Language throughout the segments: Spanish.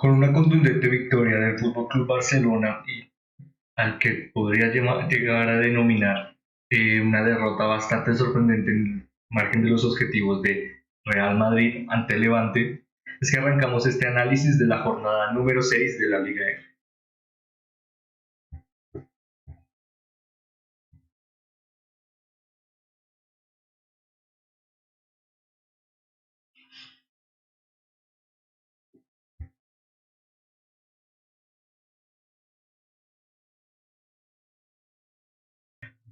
Con una contundente victoria del Fútbol Club Barcelona y al que podría llegar a denominar una derrota bastante sorprendente en el margen de los objetivos de Real Madrid ante Levante, es que arrancamos este análisis de la jornada número 6 de la Liga F.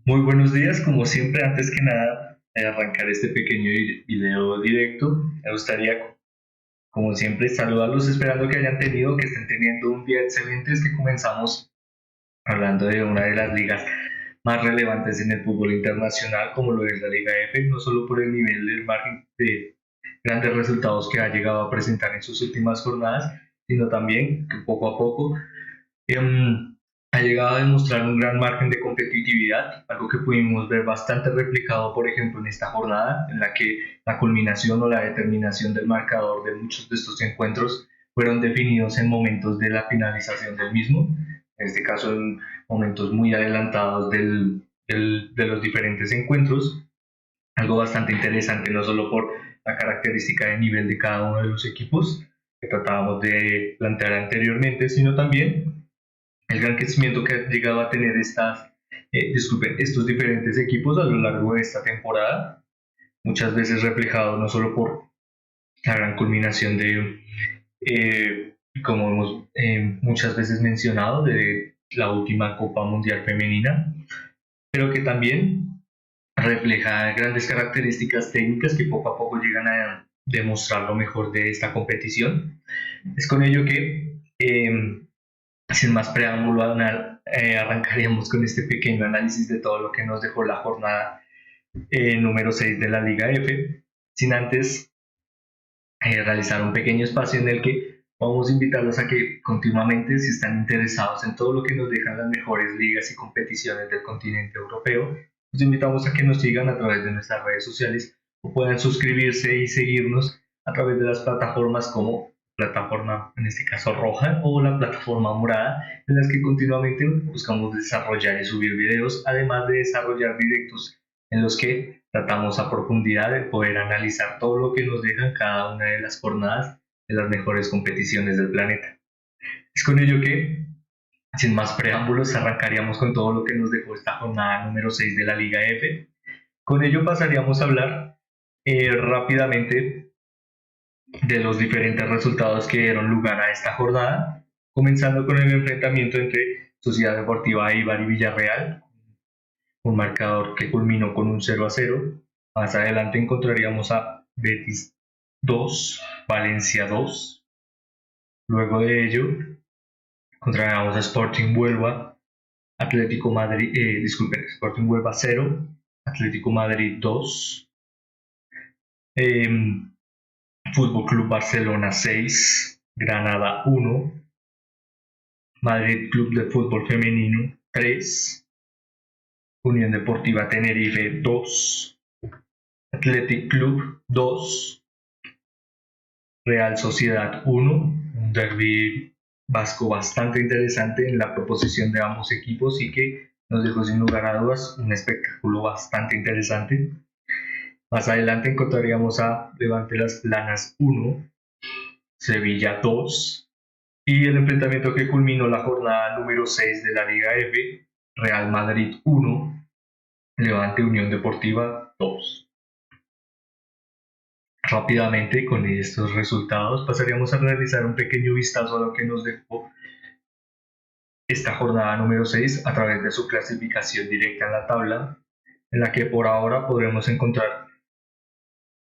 Muy buenos días, como siempre, antes que nada, de arrancar este pequeño video directo, me gustaría, como siempre, saludarlos esperando que estén teniendo un día excelente. Es que comenzamos hablando de una de las ligas más relevantes en el fútbol internacional, como lo es la Liga F, no solo por el nivel del margen de grandes resultados que ha llegado a presentar en sus últimas jornadas, sino también que poco a poco ha llegado a demostrar un gran margen de competitividad, algo que pudimos ver bastante replicado, por ejemplo, en esta jornada, en la que la culminación o la determinación del marcador de muchos de estos encuentros fueron definidos en momentos de la finalización del mismo, en este caso en momentos muy adelantados de los diferentes encuentros, algo bastante interesante, no solo por la característica de nivel de cada uno de los equipos que tratábamos de plantear anteriormente, sino también el gran crecimiento que ha llegado a tener estos diferentes equipos a lo largo de esta temporada, muchas veces reflejado no solo por la gran culminación como hemos muchas veces mencionado, de la última Copa Mundial Femenina, pero que también refleja grandes características técnicas que poco a poco llegan a demostrar lo mejor de esta competición. Es con ello que sin más preámbulo, arrancaríamos con este pequeño análisis de todo lo que nos dejó la jornada número 6 de la Liga F, sin antes realizar un pequeño espacio en el que vamos a invitarlos a que continuamente, si están interesados en todo lo que nos dejan las mejores ligas y competiciones del continente europeo, los invitamos a que nos sigan a través de nuestras redes sociales o puedan suscribirse y seguirnos a través de las plataformas como plataforma, en este caso roja, o la plataforma morada, en las que continuamente buscamos desarrollar y subir videos, además de desarrollar directos en los que tratamos a profundidad de poder analizar todo lo que nos dejan cada una de las jornadas de las mejores competiciones del planeta. Es con ello que, sin más preámbulos, arrancaríamos con todo lo que nos dejó esta jornada número 6 de la Liga F. Con ello pasaríamos a hablar rápidamente de los diferentes resultados que dieron lugar a esta jornada, comenzando con el enfrentamiento entre Sociedad Deportiva Eibar y Villarreal, un marcador que culminó con un 0-0. Más adelante encontraríamos a Betis 2, Valencia 2. Luego de ello encontraríamos a Sporting Huelva, Sporting Huelva 0, Atlético Madrid 2, eh, Fútbol Club Barcelona 6, Granada 1, Madrid Club de Fútbol Femenino 3, Unión Deportiva Tenerife 2, Athletic Club 2, Real Sociedad 1, un derby vasco bastante interesante en la proposición de ambos equipos y que nos dejó sin lugar a dudas un espectáculo bastante interesante. Más adelante encontraríamos a Levante Las Planas 1, Sevilla 2 y el enfrentamiento que culminó la jornada número 6 de la Liga F, Real Madrid 1, Levante Unión Deportiva 2. Rápidamente, con estos resultados, pasaríamos a realizar un pequeño vistazo a lo que nos dejó esta jornada número 6 a través de su clasificación directa en la tabla, en la que por ahora podremos encontrar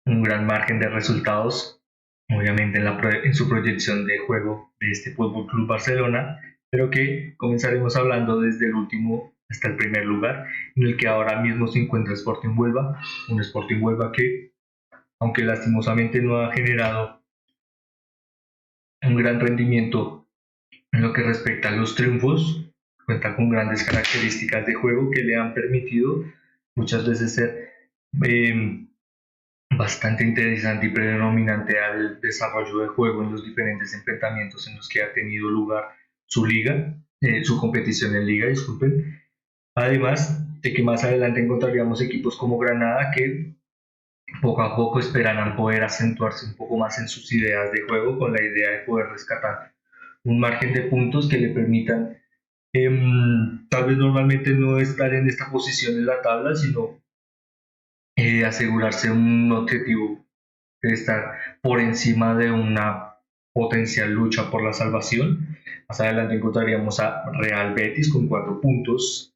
un gran margen de resultados, obviamente en su proyección de juego de este Fútbol Club Barcelona, pero que comenzaremos hablando desde el último hasta el primer lugar, en el que ahora mismo se encuentra Sporting Huelva, un Sporting Huelva que, aunque lastimosamente no ha generado un gran rendimiento en lo que respecta a los triunfos, cuenta con grandes características de juego que le han permitido muchas veces ser eh, bastante interesante y predominante al desarrollo del juego en los diferentes enfrentamientos en los que ha tenido lugar su liga, su competición en liga, disculpen. Además de que más adelante encontraríamos equipos como Granada que poco a poco esperarán poder acentuarse un poco más en sus ideas de juego con la idea de poder rescatar un margen de puntos que le permitan tal vez normalmente no estar en esta posición en la tabla, sino asegurarse un objetivo de estar por encima de una potencial lucha por la salvación. Más adelante encontraríamos a Real Betis con 4 puntos,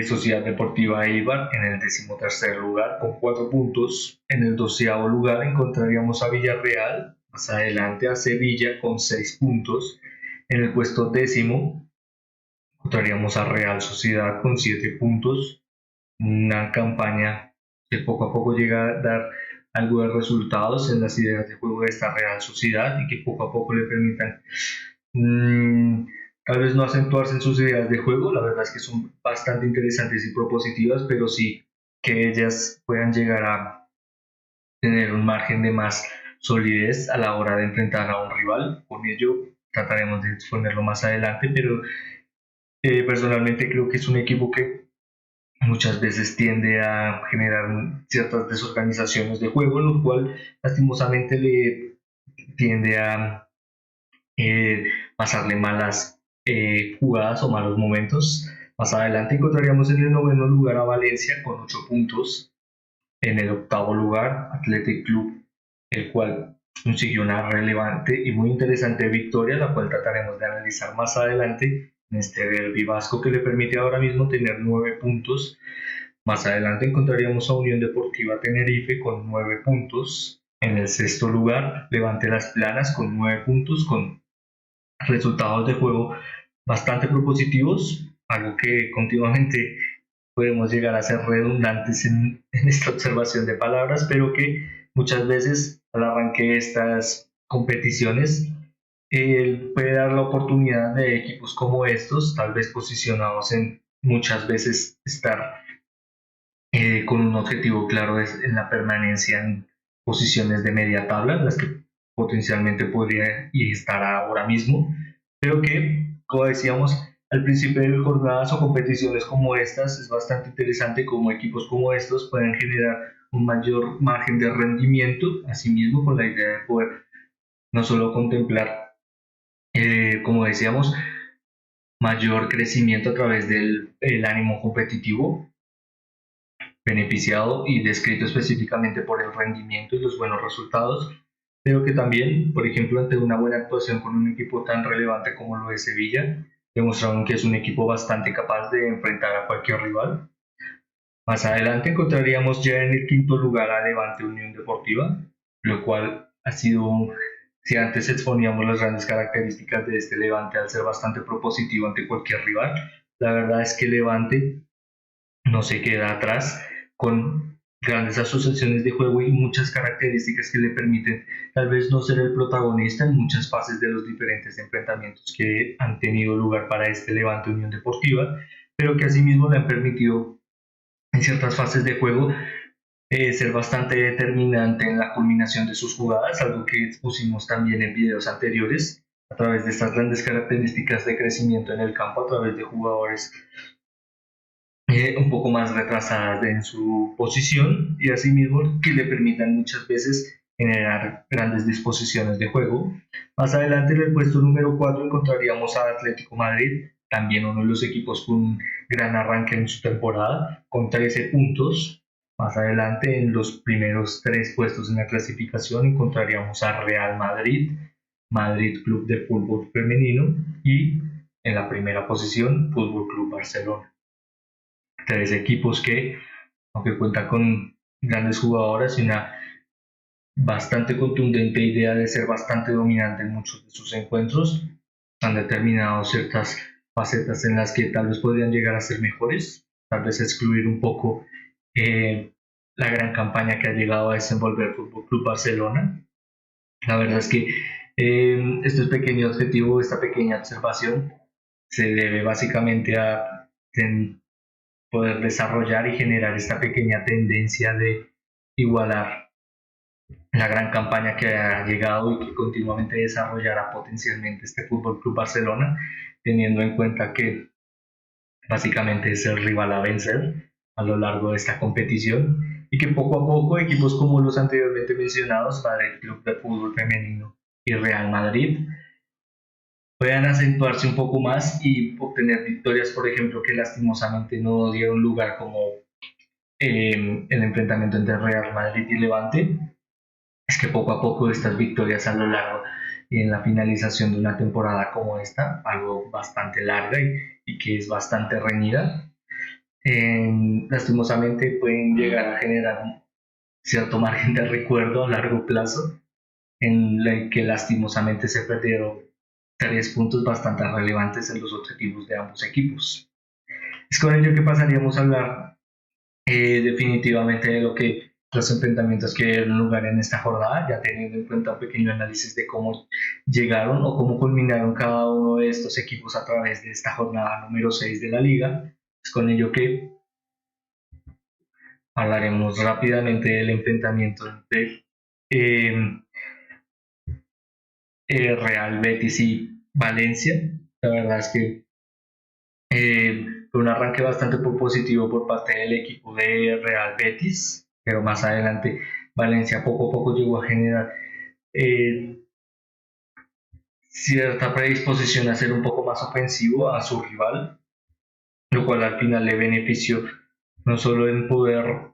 Sociedad Deportiva Eibar en el 13º lugar con 4 puntos. En el 12º lugar encontraríamos a Villarreal, más adelante a Sevilla con 6 puntos. En el puesto 10º encontraríamos a Real Sociedad con 7 puntos. Una campaña que poco a poco llega a dar algo de resultados en las ideas de juego de esta Real Sociedad y que poco a poco le permitan tal vez no acentuarse en sus ideas de juego. La verdad es que son bastante interesantes y propositivas, pero sí que ellas puedan llegar a tener un margen de más solidez a la hora de enfrentar a un rival. Con ello trataremos de exponerlo más adelante, pero personalmente creo que es un equipo que muchas veces tiende a generar ciertas desorganizaciones de juego, lo cual lastimosamente le tiende a pasarle malas jugadas o malos momentos. Más adelante encontraríamos en el 9º lugar a Valencia con 8 puntos. En el 8º lugar, Athletic Club, el cual consiguió una relevante y muy interesante victoria, la cual trataremos de analizar más adelante en este derbi vasco que le permite ahora mismo tener 9 puntos. Más adelante encontraríamos a Unión Deportiva Tenerife con 9 puntos. En el 6º lugar, Levante Las Planas con 9 puntos, con resultados de juego bastante propositivos, algo que continuamente podemos llegar a ser redundantes en esta observación de palabras, pero que muchas veces al arranque de estas competiciones puede dar la oportunidad de equipos como estos, tal vez posicionados en muchas veces estar con un objetivo claro en la permanencia en posiciones de media tabla, las que potencialmente podría y estar ahora mismo, pero que, como decíamos al principio de jornadas o competiciones como estas, es bastante interesante como equipos como estos pueden generar un mayor margen de rendimiento, asimismo con la idea de poder no solo contemplar, como decíamos, mayor crecimiento a través del ánimo competitivo, beneficiado y descrito específicamente por el rendimiento y los buenos resultados, pero que también, por ejemplo, ante una buena actuación con un equipo tan relevante como lo de Sevilla, demostraron que es un equipo bastante capaz de enfrentar a cualquier rival. Más adelante encontraríamos ya en el 5º lugar a Levante Unión Deportiva, lo cual ha sido, si antes exponíamos las grandes características de este Levante al ser bastante propositivo ante cualquier rival, la verdad es que Levante no se queda atrás con grandes asociaciones de juego y muchas características que le permiten tal vez no ser el protagonista en muchas fases de los diferentes enfrentamientos que han tenido lugar para este Levante Unión Deportiva, pero que asimismo le han permitido en ciertas fases de juego ser bastante determinante en la culminación de sus jugadas, algo que expusimos también en videos anteriores, a través de estas grandes características de crecimiento en el campo, a través de jugadores un poco más retrasadas en su posición y asimismo que le permitan muchas veces generar grandes disposiciones de juego. Más adelante en el puesto número 4 encontraríamos a Atlético Madrid, también uno de los equipos con un gran arranque en su temporada, con 13 puntos. Más adelante en los primeros 3 puestos en la clasificación encontraríamos a Real Madrid, Madrid Club de Fútbol Femenino y en la primera posición Fútbol Club Barcelona. 3 equipos que, aunque cuentan con grandes jugadoras y una bastante contundente idea de ser bastante dominante en muchos de sus encuentros, han determinado ciertas facetas en las que tal vez podrían llegar a ser mejores, tal vez excluir un poco la gran campaña que ha llegado a desenvolver Fútbol Club Barcelona. La verdad es que este pequeño objetivo, esta pequeña observación, se debe básicamente a poder desarrollar y generar esta pequeña tendencia de igualar la gran campaña que ha llegado y que continuamente desarrollará potencialmente este Fútbol Club Barcelona, teniendo en cuenta que básicamente es el rival a vencer a lo largo de esta competición y que poco a poco equipos como los anteriormente mencionados, Madrid Club de Fútbol Femenino y Real Madrid, puedan acentuarse un poco más y obtener victorias, por ejemplo, que lastimosamente no dieron lugar como el enfrentamiento entre Real Madrid y Levante. Es que poco a poco estas victorias a lo largo y en la finalización de una temporada como esta, algo bastante larga y que es bastante reñida, lastimosamente pueden llegar a generar un cierto margen de recuerdo a largo plazo en el que lastimosamente se perdieron 3 puntos bastante relevantes en los objetivos de ambos equipos. Es con ello que pasaríamos a hablar definitivamente de lo que los enfrentamientos que dieron lugar en esta jornada, ya teniendo en cuenta un pequeño análisis de cómo llegaron o cómo culminaron cada uno de estos equipos a través de esta jornada número 6 de la liga. Es con ello que hablaremos rápidamente del enfrentamiento entre eh, Real Betis y Valencia. La verdad es que fue un arranque bastante positivo por parte del equipo de Real Betis, pero más adelante Valencia poco a poco llegó a generar eh, cierta predisposición a ser un poco más ofensivo a su rival, lo cual al final le benefició no solo en poder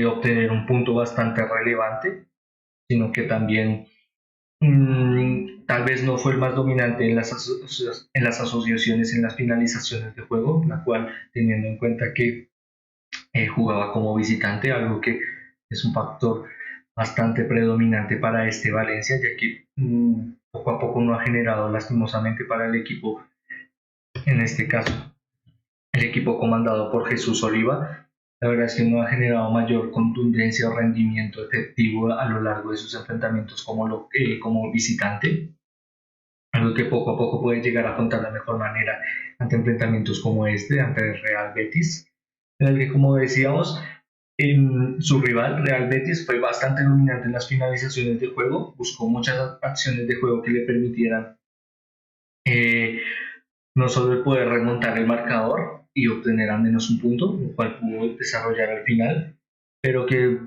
obtener un punto bastante relevante, sino que también tal vez no fue el más dominante en las asociaciones, en las finalizaciones de juego, la cual teniendo en cuenta que jugaba como visitante, algo que es un factor bastante predominante para este Valencia, ya que poco a poco no ha generado lastimosamente para el equipo, en este caso el equipo comandado por Jesús Oliva, la verdad es que no ha generado mayor contundencia o rendimiento efectivo a lo largo de sus enfrentamientos como visitante, algo que poco a poco puede llegar a contar de mejor manera ante enfrentamientos como este, ante el Real Betis, en el que, como decíamos, su rival, Real Betis, fue bastante dominante en las finalizaciones de juego, buscó muchas acciones de juego que le permitieran eh, no solo el poder remontar el marcador y obtener al menos un punto, lo cual pudo desarrollar al final, pero que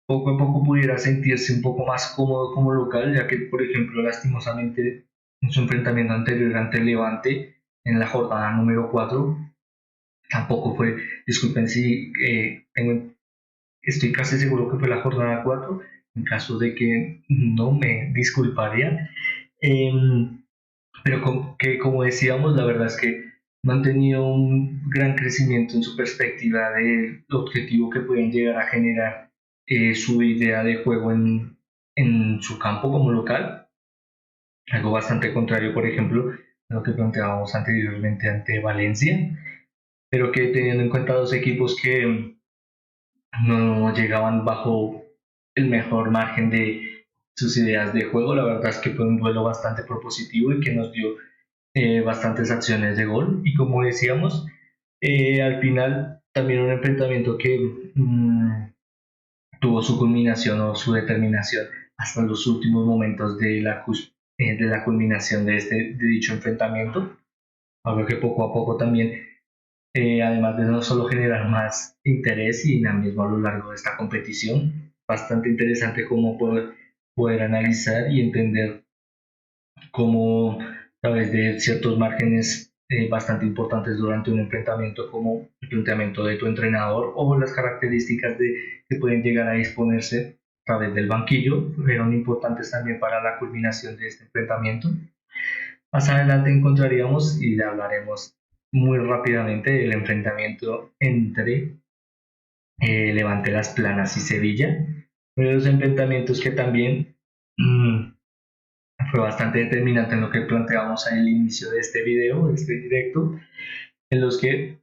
poco a poco pudiera sentirse un poco más cómodo como local, ya que, por ejemplo, lastimosamente en su enfrentamiento anterior ante el Levante, en la jornada número 4, tampoco fue, disculpen si estoy casi seguro que fue la jornada 4, en caso de que no me disculparía. Eh, pero que como decíamos, la verdad es que no han tenido un gran crecimiento en su perspectiva del objetivo que pueden llegar a generar su idea de juego en su campo como local. Algo bastante contrario, por ejemplo, a lo que planteábamos anteriormente ante Valencia, pero que teniendo en cuenta dos equipos que no llegaban bajo el mejor margen de sus ideas de juego, la verdad es que fue un duelo bastante propositivo y que nos dio bastantes acciones de gol y como decíamos, al final también un enfrentamiento que tuvo su culminación o su determinación hasta los últimos momentos de la culminación de dicho enfrentamiento, algo que poco a poco también, además de no solo generar más interés y dinamismo a lo largo de esta competición, bastante interesante cómo poder analizar y entender como a través de ciertos márgenes bastante importantes durante un enfrentamiento, como el planteamiento de tu entrenador o las características que pueden llegar a disponerse a través del banquillo, fueron importantes también para la culminación de este enfrentamiento. Más adelante encontraríamos y hablaremos muy rápidamente del enfrentamiento entre Levante Las Planas y Sevilla, uno de los enfrentamientos que también fue bastante determinante en lo que planteamos al inicio de este video, de este directo, en los que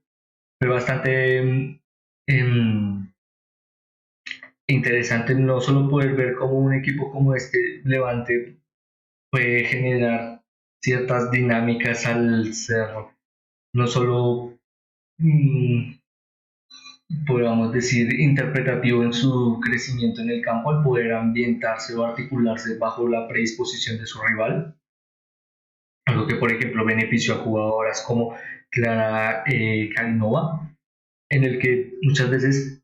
fue bastante interesante no solo poder ver cómo un equipo como este Levante puede generar ciertas dinámicas al ser no solo podríamos decir, interpretativo en su crecimiento en el campo al poder ambientarse o articularse bajo la predisposición de su rival, algo que por ejemplo benefició a jugadoras como Clara Kalinova, en el que muchas veces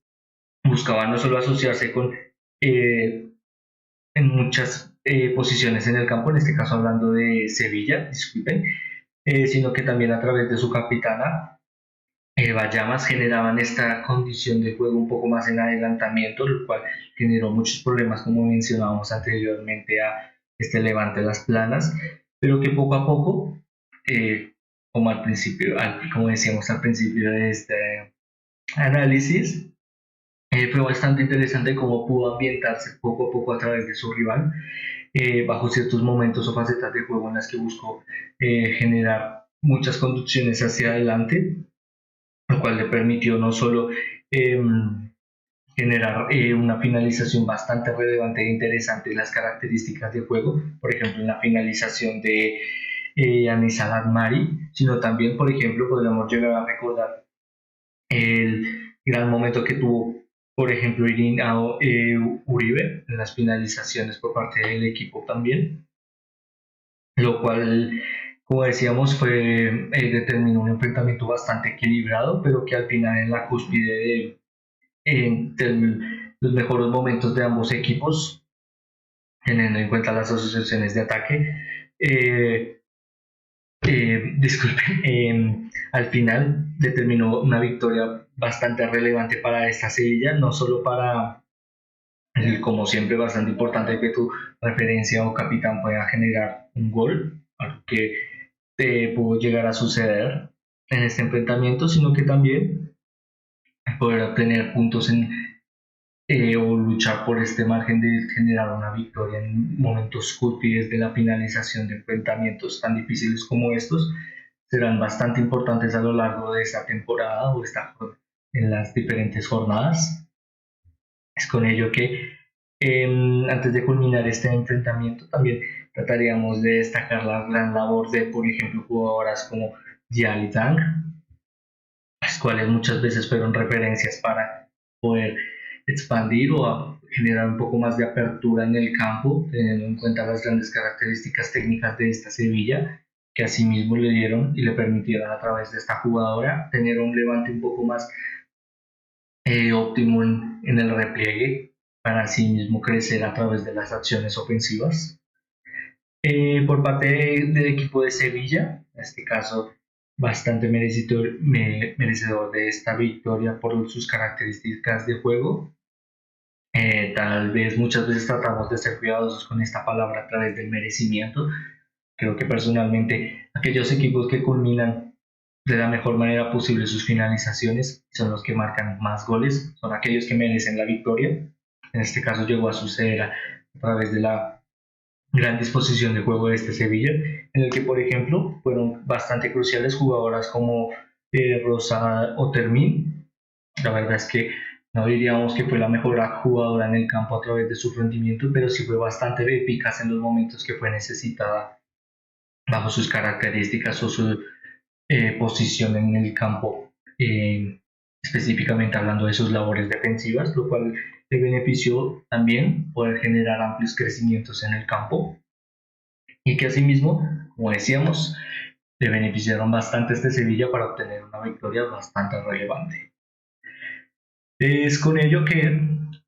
buscaban no solo asociarse con en muchas posiciones en el campo, en este caso hablando de Sevilla, disculpen, sino que también a través de su capitana Eva Llamas generaban esta condición de juego un poco más en adelantamiento, lo cual generó muchos problemas, como mencionábamos anteriormente, a este Levante Las Planas, pero que poco a poco, como al principio, como decíamos al principio de este análisis, fue bastante interesante cómo pudo ambientarse poco a poco a través de su rival, bajo ciertos momentos o facetas de juego en las que buscó generar muchas conducciones hacia adelante, lo cual le permitió no solo eh, generar una finalización bastante relevante e interesante en las características de juego, por ejemplo, en la finalización de Anisa Mari, sino también, por ejemplo, podríamos llegar a recordar el gran momento que tuvo, por ejemplo, Irina Uribe en las finalizaciones por parte del equipo también, lo cual, como decíamos, determinó un enfrentamiento bastante equilibrado, pero que al final en la cúspide de los mejores momentos de ambos equipos, teniendo en cuenta las asociaciones de ataque, eh, disculpen, al final determinó una victoria bastante relevante para esta Sevilla, no solo para, como siempre, bastante importante que tu referencia o capitán pueda generar un gol, algo que pudo llegar a suceder en este enfrentamiento, sino que también poder obtener puntos o luchar por este margen de generar una victoria en momentos cúspides de la finalización de enfrentamientos tan difíciles como estos serán bastante importantes a lo largo de esta temporada o en las diferentes jornadas. Es con ello que antes de culminar este enfrentamiento también trataríamos de destacar la gran labor de, por ejemplo, jugadoras como Jiali Tang, las cuales muchas veces fueron referencias para poder expandir o generar un poco más de apertura en el campo, teniendo en cuenta las grandes características técnicas de esta Sevilla, que asimismo le dieron y le permitieron a través de esta jugadora tener un levante un poco más óptimo en el repliegue para asimismo crecer a través de las acciones ofensivas. Por parte del equipo de Sevilla, en este caso bastante merecedor de esta victoria por sus características de juego. Tal vez muchas veces tratamos de ser cuidadosos con esta palabra a través del merecimiento. Creo que personalmente aquellos equipos que culminan de la mejor manera posible sus finalizaciones son los que marcan más goles, son aquellos que merecen la victoria. En este caso llegó a suceder a través de la gran disposición de juego de este Sevilla, en el que por ejemplo fueron bastante cruciales jugadoras como Rosa Otermin. La verdad es que no diríamos que fue la mejor jugadora en el campo a través de su rendimiento, pero sí fue bastante eficaz en los momentos que fue necesitada bajo sus características o su posición en el campo, específicamente hablando de sus labores defensivas, lo cual le benefició también poder generar amplios crecimientos en el campo y que asimismo, como decíamos, le beneficiaron bastante a este Sevilla para obtener una victoria bastante relevante. Es con ello que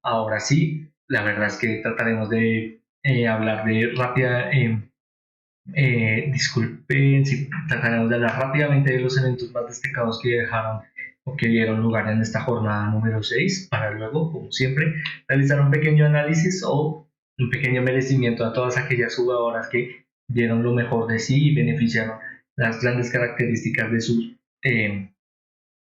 ahora sí, la verdad es que trataremos de hablar de rápida, disculpen si trataremos de hablar rápidamente de los eventos más destacados que dejaron o que dieron lugar en esta jornada número 6, para luego, como siempre, realizar un pequeño análisis o un pequeño merecimiento a todas aquellas jugadoras que dieron lo mejor de sí y beneficiaron las grandes características de sus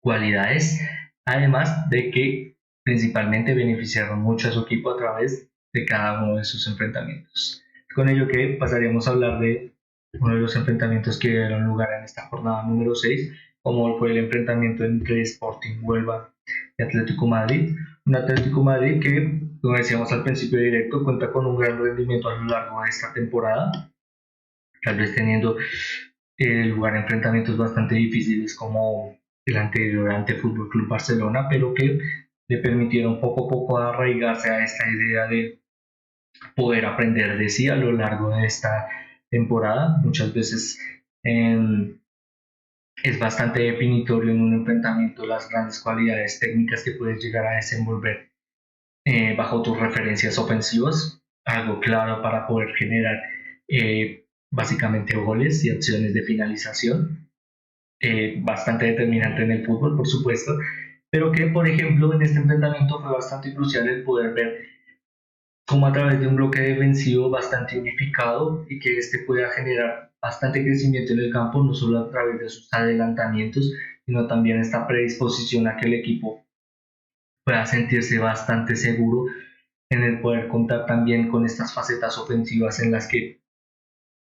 cualidades, además de que principalmente beneficiaron mucho a su equipo a través de cada uno de sus enfrentamientos. Con ello que pasaríamos a hablar de uno de los enfrentamientos que dieron lugar en esta jornada número 6, como fue el enfrentamiento entre Sporting Huelva y Atlético Madrid. Un Atlético Madrid que, como decíamos al principio directo, cuenta con un gran rendimiento a lo largo de esta temporada, tal vez teniendo lugar enfrentamientos bastante difíciles como el anterior ante Fútbol Club Barcelona, pero que le permitieron poco a poco arraigarse a esta idea de poder aprender de sí a lo largo de esta temporada. Muchas veces eh, es bastante definitorio en un enfrentamiento las grandes cualidades técnicas que puedes llegar a desenvolver bajo tus referencias ofensivas, algo claro para poder generar básicamente goles y acciones de finalización, bastante determinante en el fútbol, por supuesto, pero que, por ejemplo, en este enfrentamiento fue bastante crucial el poder ver cómo a través de un bloque defensivo bastante unificado y que este pueda generar bastante crecimiento en el campo, no solo a través de sus adelantamientos, sino también esta predisposición a que el equipo pueda sentirse bastante seguro en el poder contar también con estas facetas ofensivas en las que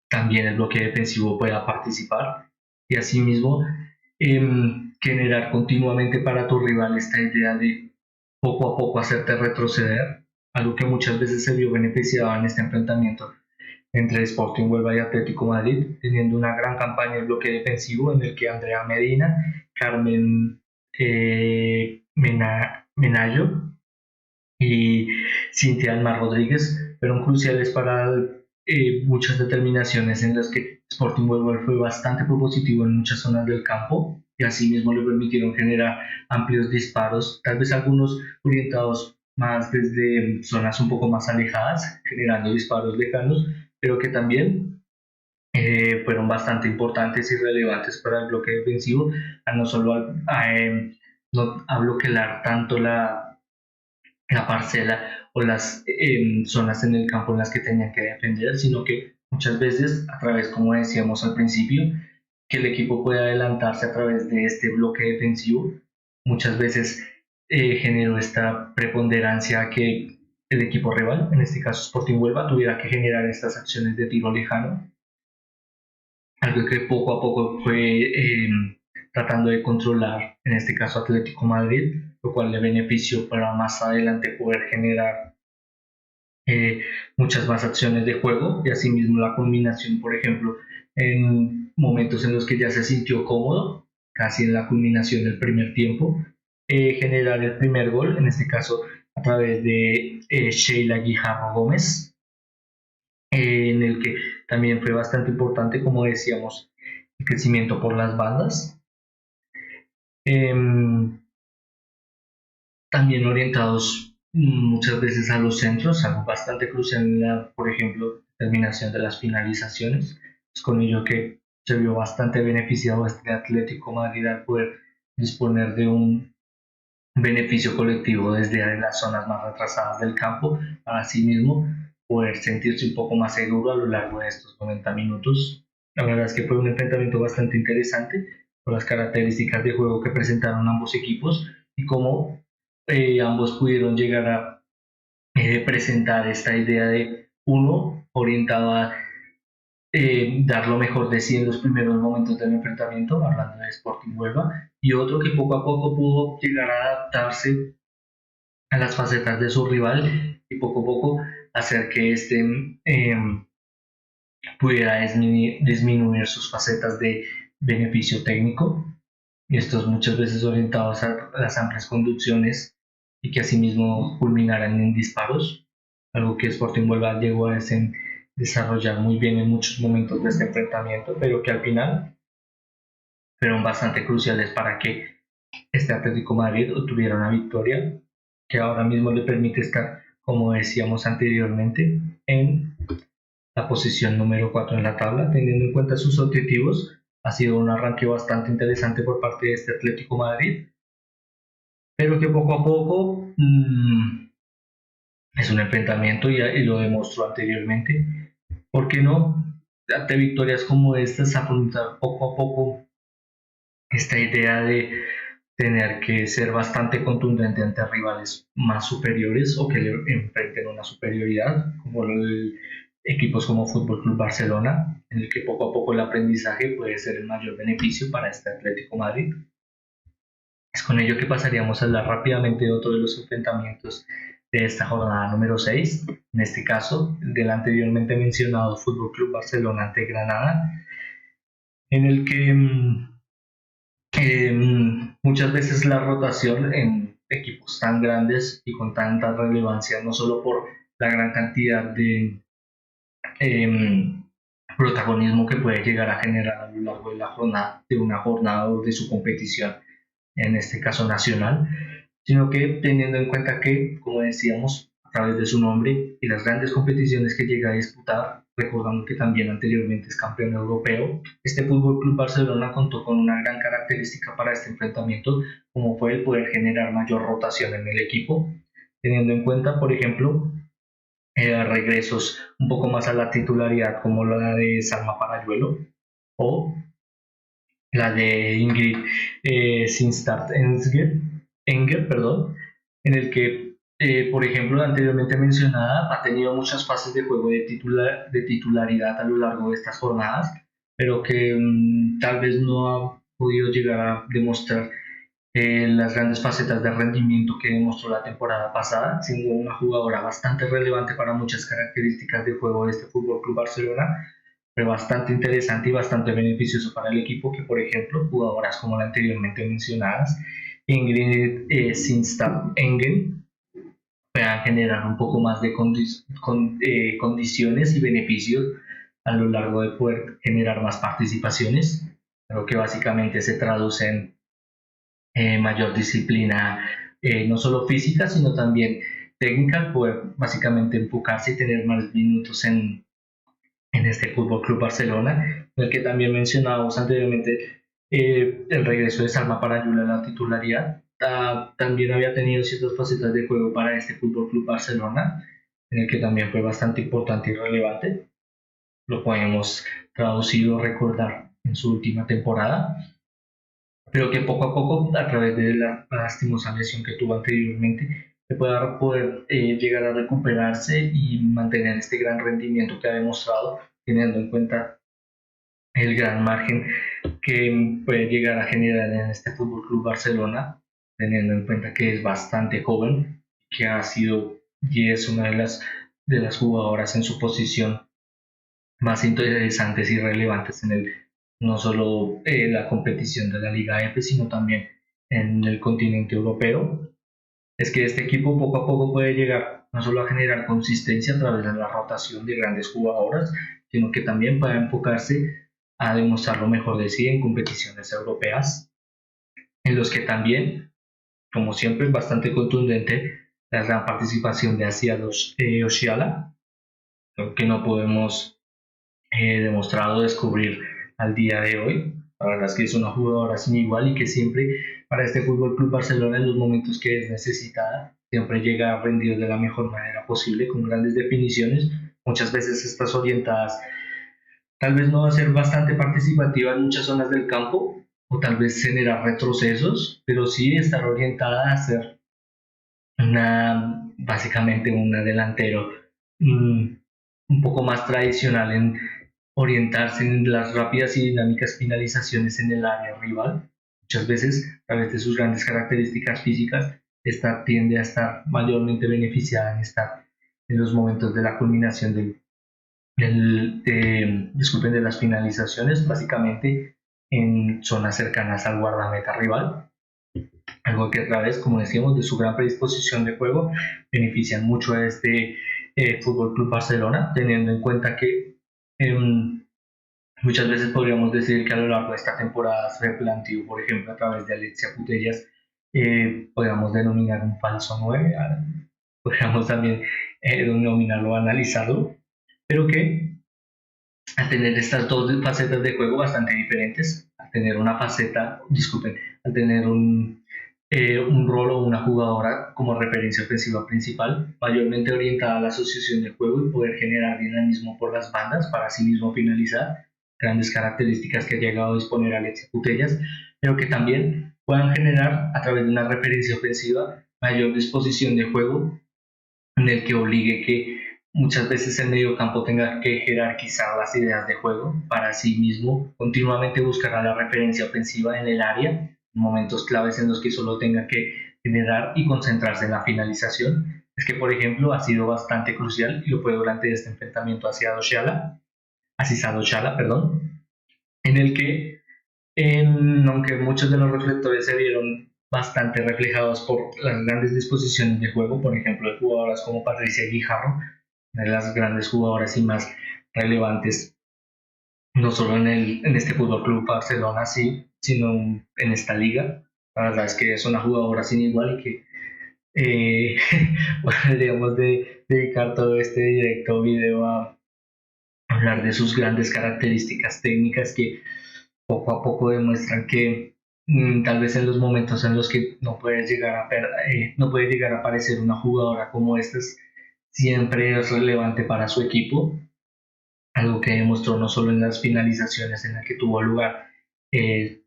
también el bloque defensivo pueda participar y asimismo generar continuamente para tu rival esta idea de poco a poco hacerte retroceder, algo que muchas veces se vio beneficiado en este enfrentamiento entre Sporting Huelva y Atlético Madrid, teniendo una gran campaña en bloque defensivo en el que Andrea Medina, Carmen Menayo y Cintia Alma Rodríguez fueron cruciales para muchas determinaciones en las que Sporting Huelva fue bastante propositivo en muchas zonas del campo y asimismo le permitieron generar amplios disparos, tal vez algunos orientados más desde zonas un poco más alejadas, generando disparos lejanos, pero que también fueron bastante importantes y relevantes para el bloque defensivo, a no solo no a bloquear tanto la parcela o las zonas en el campo en las que tenían que defender, sino que muchas veces a través, como decíamos al principio, que el equipo pueda adelantarse a través de este bloque defensivo, muchas veces generó esta preponderancia que el equipo rival, en este caso Sporting Huelva, tuviera que generar estas acciones de tiro lejano, algo que poco a poco fue tratando de controlar, en este caso Atlético Madrid, lo cual le benefició para más adelante poder generar muchas más acciones de juego y asimismo la culminación, por ejemplo, en momentos en los que ya se sintió cómodo, casi en la culminación del primer tiempo, generar el primer gol, en este caso a través de Sheila Guijarro Gómez, en el que también fue bastante importante, como decíamos, el crecimiento por las bandas. También orientados muchas veces a los centros, algo bastante crucial en la, por ejemplo, terminación de las finalizaciones. Es con ello que se vio bastante beneficiado este Atlético Madrid al poder disponer de un beneficio colectivo desde las zonas más retrasadas del campo, para así mismo poder sentirse un poco más seguro a lo largo de estos 90 minutos. La verdad es que fue un enfrentamiento bastante interesante por las características de juego que presentaron ambos equipos y cómo ambos pudieron llegar a presentar esta idea de uno orientado a dar lo mejor de sí en los primeros momentos del enfrentamiento, hablando de Sporting Huelva, y otro que poco a poco pudo llegar a adaptarse a las facetas de su rival y poco a poco hacer que este pudiera disminuir sus facetas de beneficio técnico, y estos muchas veces orientados a las amplias conducciones y que asimismo culminaran en disparos, algo que Sporting Huelva llegó a desarrollar muy bien en muchos momentos de este enfrentamiento, pero que al final fueron bastante cruciales para que este Atlético Madrid obtuviera una victoria que ahora mismo le permite estar, como decíamos anteriormente, en la posición número 4 en la tabla, teniendo en cuenta sus objetivos. Ha sido un arranque bastante interesante por parte de este Atlético Madrid, pero que poco a poco es un enfrentamiento y lo demostró anteriormente. ¿Por qué no? Ante victorias como estas, afrontar poco a poco esta idea de tener que ser bastante contundente ante rivales más superiores o que le enfrenten una superioridad, como equipos como Fútbol Club Barcelona, en el que poco a poco el aprendizaje puede ser el mayor beneficio para este Atlético Madrid. Es con ello que pasaríamos a hablar rápidamente de otro de los enfrentamientos de esta jornada número 6, en este caso del anteriormente mencionado Fútbol Club Barcelona ante Granada, en el que muchas veces la rotación en equipos tan grandes y con tanta relevancia, no solo por la gran cantidad de em, protagonismo que puede llegar a generar a lo largo de la jornada, de una jornada o de su competición, en este caso nacional, sino que teniendo en cuenta que, como decíamos, a través de su nombre y las grandes competiciones que llega a disputar, recordando que también anteriormente es campeón europeo, este Fútbol Club Barcelona contó con una gran característica para este enfrentamiento, como fue el poder generar mayor rotación en el equipo, teniendo en cuenta, por ejemplo, regresos un poco más a la titularidad, como la de Salma Parayuelo o la de Ingrid Sinstart Enger, perdón, en el que, por ejemplo, la anteriormente mencionada ha tenido muchas fases de juego de titularidad a lo largo de estas jornadas, pero que tal vez no ha podido llegar a demostrar las grandes facetas de rendimiento que demostró la temporada pasada, siendo una jugadora bastante relevante para muchas características de juego de este Fútbol Club Barcelona. Fue bastante interesante y bastante beneficioso para el equipo que, por ejemplo, jugadoras como las anteriormente mencionadas, Ingrid Sinstad Engen, puedan generar un poco más de condiciones y beneficios a lo largo de poder generar más participaciones, lo que básicamente se traduce en mayor disciplina, no solo física, sino también técnica, poder básicamente enfocarse y tener más minutos en este Fútbol Club Barcelona, en el que también mencionábamos anteriormente el regreso de Salma Parayula a la titularidad. También había tenido ciertas facetas de juego para este Fútbol Club Barcelona, en el que también fue bastante importante y relevante. Lo podemos traducir o recordar en su última temporada, pero que poco a poco, a través de la lastimosa lesión que tuvo anteriormente, se pueda poder llegar a recuperarse y mantener este gran rendimiento que ha demostrado, teniendo en cuenta el gran margen que puede llegar a generar en este Fútbol Club Barcelona, teniendo en cuenta que es bastante joven, que ha sido y es una de las jugadoras en su posición más interesantes y relevantes en el, no solo la competición de la Liga F, sino también en el continente europeo. Es que este equipo poco a poco puede llegar no solo a generar consistencia a través de la rotación de grandes jugadoras, sino que también puede enfocarse a demostrar lo mejor de sí en competiciones europeas, en los que también, como siempre, es bastante contundente la gran participación de Asia Oshiala, que no podemos demostrado descubrir al día de hoy. La verdad es que es una jugadora sin igual y que siempre para este Fútbol Club Barcelona en los momentos que es necesitada siempre llega a rendir de la mejor manera posible con grandes definiciones, muchas veces estas orientadas tal vez no va a ser bastante participativa en muchas zonas del campo o tal vez generar retrocesos, pero sí estar orientada a ser básicamente una delantero mm, un poco más tradicional en orientarse en las rápidas y dinámicas finalizaciones en el área rival. Muchas veces, a través de sus grandes características físicas, esta tiende a estar mayormente beneficiada en estar en los momentos de la culminación de las finalizaciones, básicamente en zonas cercanas al guardameta rival. Algo que otra vez, como decíamos, de su gran predisposición de juego, benefician mucho a este Fútbol Club Barcelona, teniendo en cuenta que muchas veces podríamos decir que a lo largo de esta temporada se replanteó, por ejemplo, a través de Alexia Putellas, podríamos denominar un falso 9, podríamos también denominarlo, analizarlo, pero que al tener estas dos facetas de juego bastante diferentes, al tener una faceta, disculpen, al tener un rol o una jugadora como referencia ofensiva principal, mayormente orientada a la asociación de juego y poder generar dinamismo por las bandas para así mismo finalizar, grandes características que ha llegado a disponer Alexia Putellas, pero que también puedan generar a través de una referencia ofensiva mayor disposición de juego en el que obligue que muchas veces el medio campo tenga que jerarquizar las ideas de juego para sí mismo continuamente buscar la referencia ofensiva en el área, en momentos claves en los que solo tenga que generar y concentrarse en la finalización. Es que, por ejemplo, ha sido bastante crucial y lo fue durante este enfrentamiento hacia Doshala, perdón, en el que Aunque muchos de los reflectores se vieron bastante reflejados por las grandes disposiciones de juego, por ejemplo, de jugadoras como Patricia Guijarro, una de las grandes jugadoras y más relevantes, no solo en este Fútbol Club Barcelona, sí, sino en esta liga. La verdad es que es una jugadora sin igual y que eh, bueno, deberíamos de dedicar todo este directo video a hablar de sus grandes características técnicas que poco a poco demuestran que tal vez en los momentos en los que no puede llegar a aparecer una jugadora como esta, siempre es relevante para su equipo, algo que demostró no solo en las finalizaciones en las que tuvo lugar eh,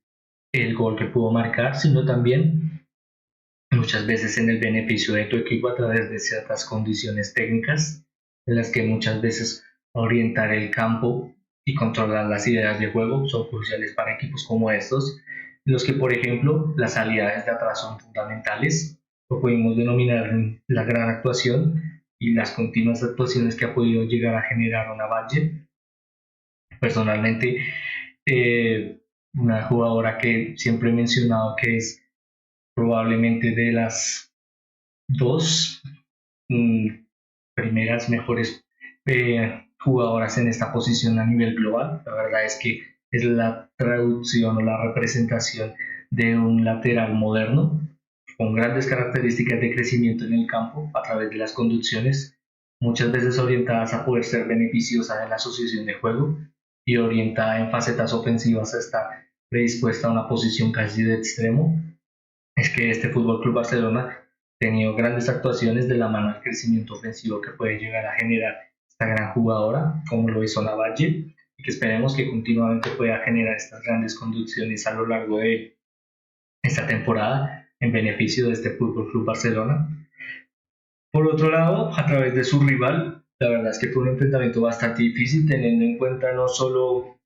el gol que pudo marcar, sino también muchas veces en el beneficio de tu equipo a través de ciertas condiciones técnicas en las que muchas veces orientar el campo y controlar las ideas de juego son cruciales para equipos como estos, en los que por ejemplo las salidas de atrás son fundamentales, lo podemos denominar la gran actuación y las continuas actuaciones que ha podido llegar a generar una Valle. Personalmente, una jugadora que siempre he mencionado que es probablemente de las dos mm, primeras mejores jugadoras en esta posición a nivel global. La verdad es que es la traducción o la representación de un lateral moderno con grandes características de crecimiento en el campo a través de las conducciones, muchas veces orientadas a poder ser beneficiosas en la asociación de juego y orientada en facetas ofensivas a estar predispuesta a una posición casi de extremo. Es que este Fútbol Club Barcelona ha tenido grandes actuaciones de la mano del crecimiento ofensivo que puede llegar a generar esta gran jugadora, como lo hizo Lavalle, y que esperemos que continuamente pueda generar estas grandes conducciones a lo largo de esta temporada en beneficio de este Fútbol Club Barcelona. Por otro lado, a través de su rival, la verdad es que fue un enfrentamiento bastante difícil, teniendo en cuenta no solo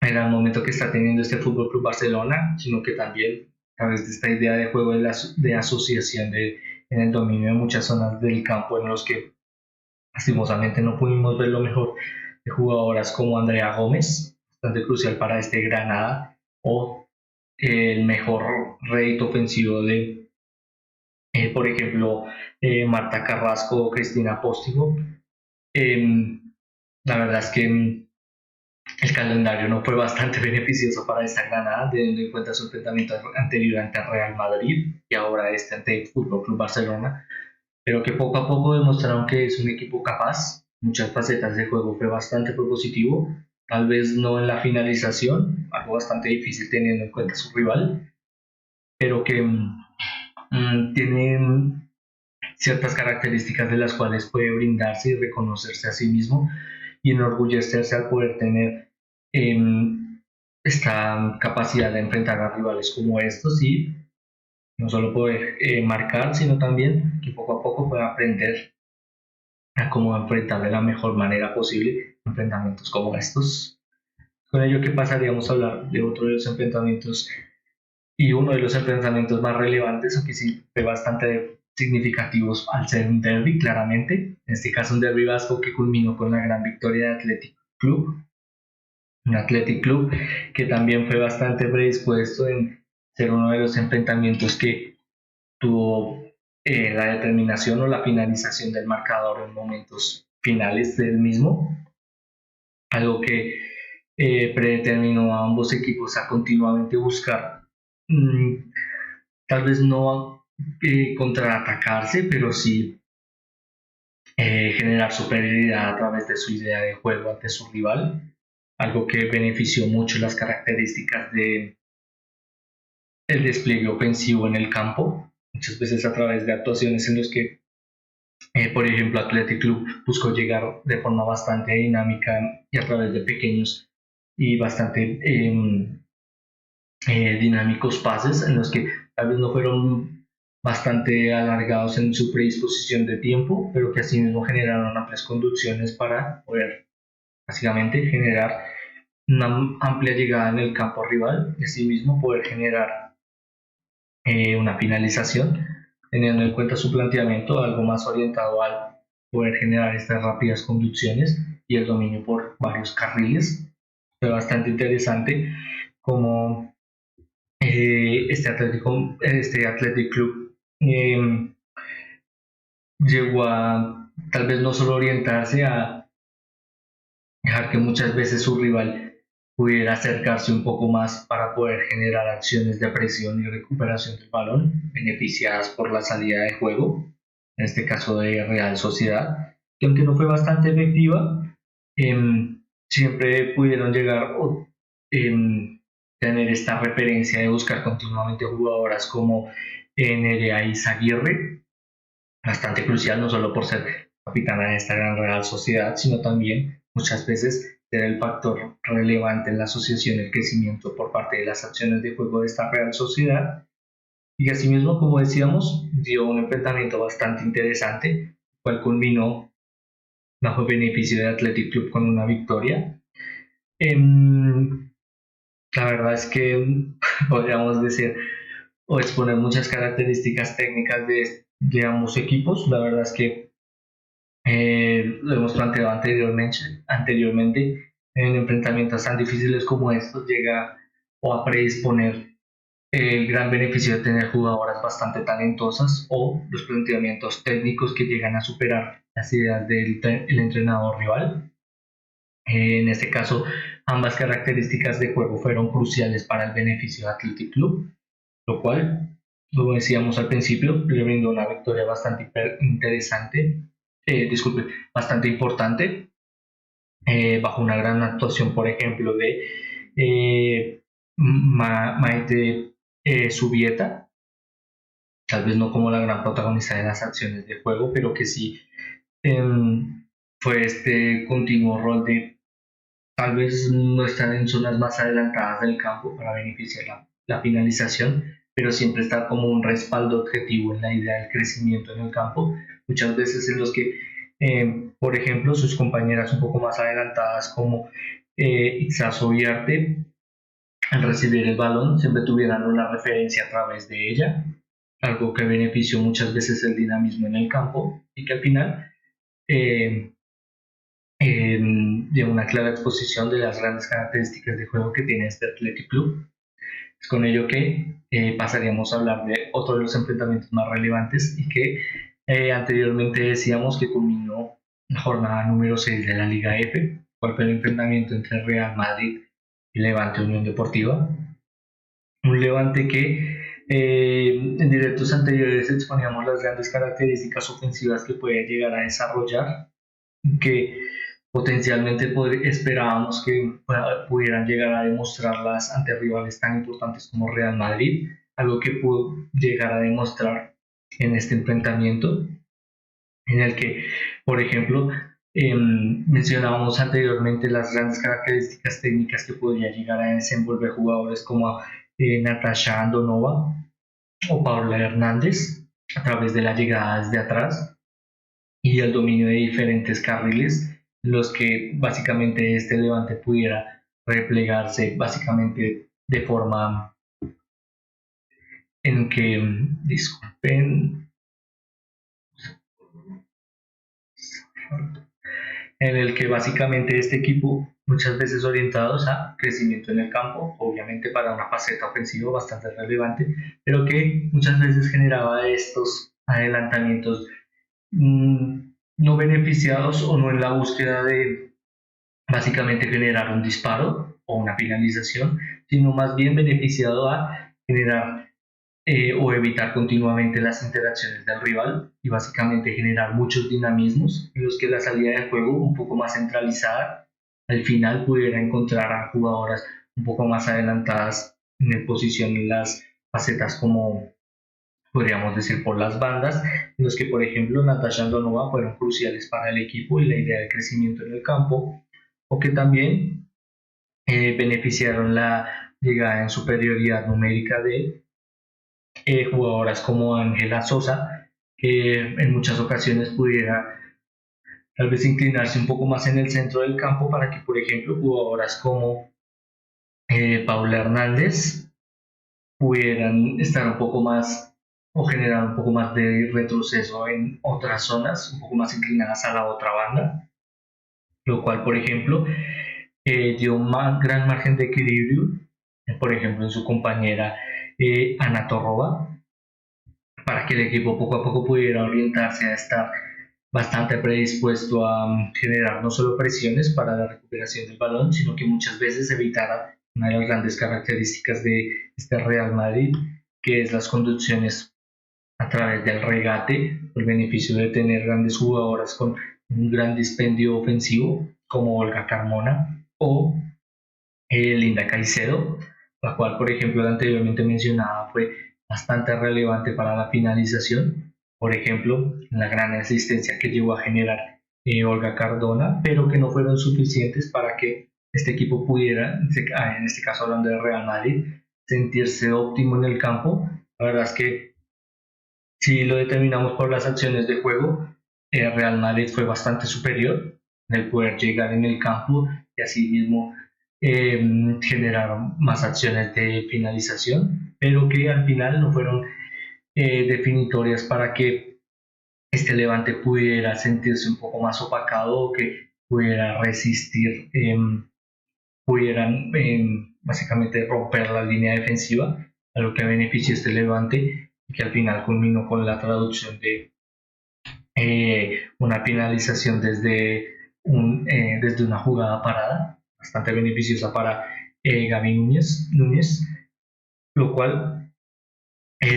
el gran momento que está teniendo este Fútbol Club Barcelona, sino que también a través de esta idea de juego de asociación en el dominio de muchas zonas del campo en los que lastimosamente no pudimos ver lo mejor de jugadoras como Andrea Gómez, bastante crucial para este Granada, o el mejor rédito ofensivo de, por ejemplo, Marta Carrasco o Cristina Póstigo. Eh, la verdad es que el calendario no fue bastante beneficioso para esta Granada, teniendo en cuenta su enfrentamiento anterior ante el Real Madrid y ahora este ante el Fútbol Club Barcelona, pero que poco a poco demostraron que es un equipo capaz. Muchas facetas de juego fue bastante propositivo, tal vez no en la finalización, algo bastante difícil teniendo en cuenta su rival, pero que tiene ciertas características de las cuales puede brindarse y reconocerse a sí mismo y enorgullecerse al poder tener eh, esta capacidad de enfrentar a rivales como estos y no solo poder marcar, sino también que poco a poco pueda aprender a cómo enfrentar de la mejor manera posible enfrentamientos como estos. Con ello que pasaríamos a hablar de otro de los enfrentamientos y uno de los enfrentamientos más relevantes, aunque sí fue bastante significativos al ser un derby, claramente. En este caso, un derby vasco que culminó con la gran victoria de Athletic Club. Un Athletic Club que también fue bastante predispuesto en ser uno de los enfrentamientos que tuvo la determinación o la finalización del marcador en momentos finales del mismo, algo que predeterminó a ambos equipos a continuamente buscar mmm, tal vez no contraatacarse, pero sí generar superioridad a través de su idea de juego ante su rival, algo que benefició mucho las características de el despliegue ofensivo en el campo, muchas veces a través de actuaciones en las que, por ejemplo, Athletic Club buscó llegar de forma bastante dinámica y a través de pequeños y bastante dinámicos pases en los que tal vez no fueron bastante alargados en su predisposición de tiempo, pero que asimismo generaron amplias conducciones para poder básicamente generar una amplia llegada en el campo rival y asimismo poder generar una finalización, teniendo en cuenta su planteamiento algo más orientado al poder generar estas rápidas conducciones y el dominio por varios carriles. Fue bastante interesante como este Athletic Club llegó a tal vez no solo orientarse a dejar que muchas veces su rival pudiera acercarse un poco más para poder generar acciones de presión y recuperación del balón, beneficiadas por la salida de juego, en este caso de Real Sociedad, que aunque no fue bastante efectiva, siempre pudieron llegar o tener esta referencia de buscar continuamente jugadoras como Nerea Izaguirre, bastante crucial, no solo por ser capitana de esta gran Real Sociedad, sino también muchas veces ser el factor relevante en la asociación y el crecimiento por parte de las acciones de juego de esta Real Sociedad. Y asimismo, como decíamos, dio un enfrentamiento bastante interesante, el cual culminó bajo el beneficio de Athletic Club con una victoria. La verdad es que podríamos decir o exponer muchas características técnicas de ambos equipos. La verdad es que lo hemos planteado anteriormente en enfrentamientos tan difíciles como estos llega o a predisponer el gran beneficio de tener jugadoras bastante talentosas o los planteamientos técnicos que llegan a superar las ideas del el entrenador rival. En este caso, ambas características de juego fueron cruciales para el beneficio de Athletic Club, lo cual, como decíamos al principio, le brindó una victoria bastante interesante, bastante importante, bajo una gran actuación, por ejemplo, de Maite Subieta, tal vez no como la gran protagonista de las acciones de juego, pero que sí fue este continuo rol de tal vez no estar en zonas más adelantadas del campo para beneficiar la finalización, pero siempre estar como un respaldo objetivo en la idea del crecimiento en el campo, muchas veces en los que, por ejemplo, sus compañeras un poco más adelantadas como Itzazo y Arte, al recibir el balón siempre tuvieran una referencia a través de ella, algo que benefició muchas veces el dinamismo en el campo y que al final eh, de una clara exposición de las grandes características de juego que tiene este Athletic Club. Es con ello que pasaríamos a hablar de otro de los enfrentamientos más relevantes y que anteriormente decíamos que culminó la jornada número 6 de la Liga F, cual fue el enfrentamiento entre Real Madrid y Levante Unión Deportiva. Un Levante que en directos anteriores exponíamos las grandes características ofensivas que puede llegar a desarrollar, que potencialmente esperábamos que pudieran llegar a demostrarlas ante rivales tan importantes como Real Madrid, algo que pudo llegar a demostrar en este enfrentamiento, en el que, por ejemplo, mencionábamos anteriormente las grandes características técnicas que podría llegar a desenvolver jugadores como Natasha Andonova o Paula Hernández a través de la llegada desde atrás y el dominio de diferentes carriles, en los que básicamente este Levante pudiera replegarse básicamente de forma en que, disculpen, en el que básicamente este equipo, muchas veces orientados a crecimiento en el campo, obviamente para una faceta ofensiva bastante relevante, pero que muchas veces generaba estos adelantamientos no beneficiados o no en la búsqueda de básicamente generar un disparo o una finalización, sino más bien beneficiado a generar o evitar continuamente las interacciones del rival y básicamente generar muchos dinamismos en los que la salida del juego un poco más centralizada al final pudiera encontrar a jugadoras un poco más adelantadas en posición en las facetas como podríamos decir por las bandas, en los que por ejemplo Natasha Donova fueron cruciales para el equipo y la idea de crecimiento en el campo, o que también beneficiaron la llegada en superioridad numérica de jugadoras como Ángela Sosa, que en muchas ocasiones pudiera tal vez inclinarse un poco más en el centro del campo para que, por ejemplo, jugadoras como Paula Hernández pudieran estar un poco más o generar un poco más de retroceso en otras zonas, un poco más inclinadas a la otra banda, lo cual, por ejemplo, dio un gran margen de equilibrio por ejemplo, en su compañera Ana Torrova, para que el equipo poco a poco pudiera orientarse a estar bastante predispuesto a generar no solo presiones para la recuperación del balón, sino que muchas veces evitara una de las grandes características de este Real Madrid, que es las conducciones a través del regate, el beneficio de tener grandes jugadoras con un gran dispendio ofensivo como Olga Carmona o Linda Caicedo, la cual, por ejemplo, la anteriormente mencionada fue bastante relevante para la finalización, por ejemplo, la gran asistencia que llegó a generar Olga Cardona, pero que no fueron suficientes para que este equipo pudiera, en este caso hablando de Real Madrid, sentirse óptimo en el campo. La verdad es que si lo determinamos por las acciones de juego, Real Madrid fue bastante superior en el poder llegar en el campo y así mismo generar más acciones de finalización, pero que al final no fueron definitorias para que este Levante pudiera sentirse un poco más opacado o que pudiera resistir, pudieran básicamente romper la línea defensiva, a lo que beneficia este Levante y que al final culminó con la traducción de una finalización desde una jugada parada, bastante beneficiosa para Gaby Núñez, lo cual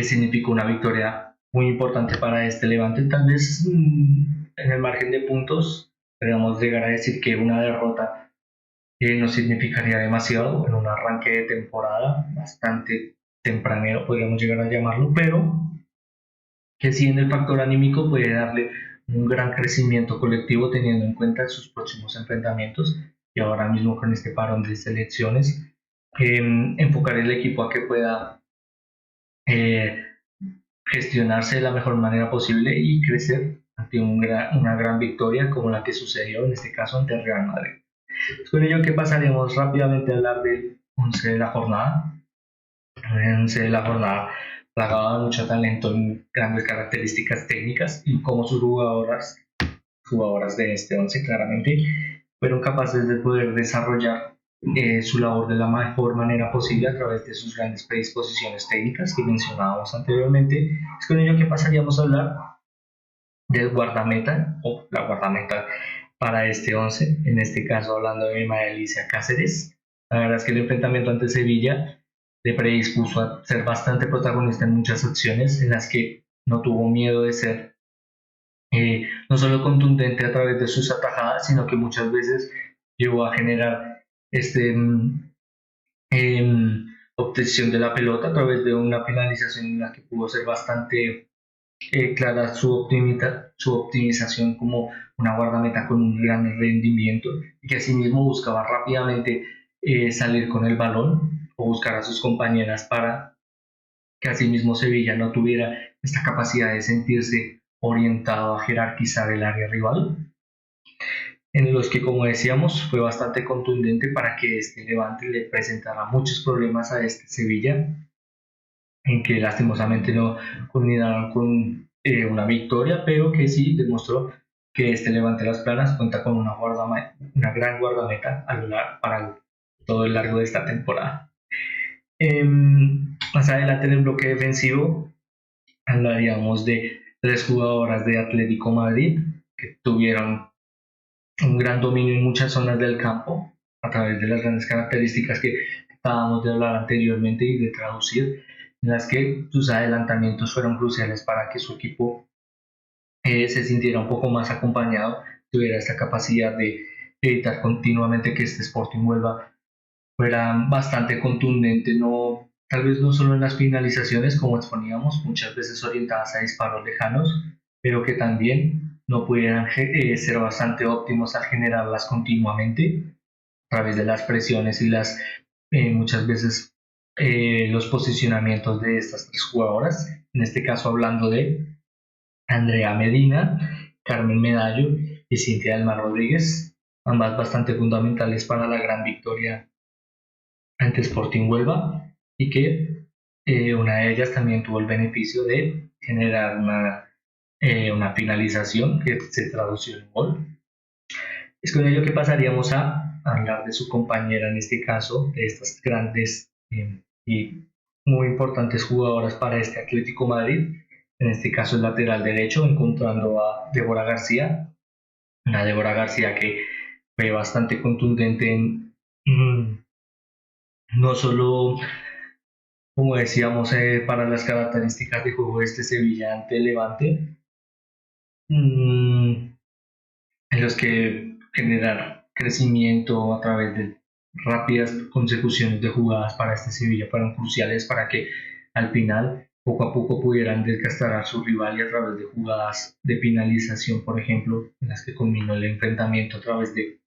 significó una victoria muy importante para este Levante. Tal vez en el margen de puntos podríamos llegar a decir que una derrota no significaría demasiado en un arranque de temporada bastante tempranero, podríamos llegar a llamarlo, pero que sí en el factor anímico puede darle un gran crecimiento colectivo teniendo en cuenta sus próximos enfrentamientos y ahora mismo con este parón de selecciones, enfocar el equipo a que pueda eh, gestionarse de la mejor manera posible y crecer ante una gran victoria como la que sucedió en este caso ante el Real Madrid. Con ello que pasaremos rápidamente a hablar del 11 de la jornada. El 11 de la jornada plagado de mucho talento y grandes características técnicas y cómo sus jugadoras de este 11 claramente fueron capaces de poder desarrollar su labor de la mejor manera posible a través de sus grandes predisposiciones técnicas que mencionábamos anteriormente. Es con ello que pasaríamos a hablar del guardameta o la guardameta para este 11, en este caso hablando de María Alicia Cáceres. La verdad es que el enfrentamiento ante Sevilla le predispuso a ser bastante protagonista en muchas acciones en las que no tuvo miedo de ser no solo contundente a través de sus atajadas, sino que muchas veces llegó a generar este, obtención de la pelota a través de una finalización en la que pudo ser bastante clara su optimización como una guardameta con un gran rendimiento y que asimismo buscaba rápidamente salir con el balón o buscar a sus compañeras para que asimismo Sevilla no tuviera esta capacidad de sentirse orientado a jerarquizar el área rival, en los que, como decíamos, fue bastante contundente para que este Levante le presentara muchos problemas a este Sevilla, en que lastimosamente no culminaron con una victoria, pero que sí demostró que este Levante Las Planas cuenta con una gran guardameta para todo el largo de esta temporada. Más adelante en el bloque defensivo hablaríamos de tres jugadoras de Atlético Madrid que tuvieron un gran dominio en muchas zonas del campo a través de las grandes características que acabamos de hablar anteriormente y de traducir, en las que sus adelantamientos fueron cruciales para que su equipo se sintiera un poco más acompañado, tuviera esta capacidad de evitar continuamente que este Sporting vuelva fuera bastante contundente, no, tal vez no solo en las finalizaciones, como exponíamos, muchas veces orientadas a disparos lejanos, pero que también no pudieran ser bastante óptimos al generarlas continuamente a través de las presiones y las muchas veces los posicionamientos de estas tres jugadoras, en este caso hablando de Andrea Medina, Carmen Medallo y Cintia del Mar Rodríguez, ambas bastante fundamentales para la gran victoria ante Sporting Huelva y que una de ellas también tuvo el beneficio de generar una finalización que se tradució en gol. Es con ello que pasaríamos a hablar de su compañera en este caso, de estas grandes y muy importantes jugadoras para este Atlético Madrid. En este caso el lateral derecho, encontrando a Débora García, una Débora García que fue bastante contundente en no solo, como decíamos, para las características de juego de este Sevilla ante el Levante, en los que generar crecimiento a través de rápidas consecuciones de jugadas para este Sevilla fueron cruciales para que al final poco a poco pudieran desgastar a su rival y a través de jugadas de finalización, por ejemplo, en las que culminó el enfrentamiento a través de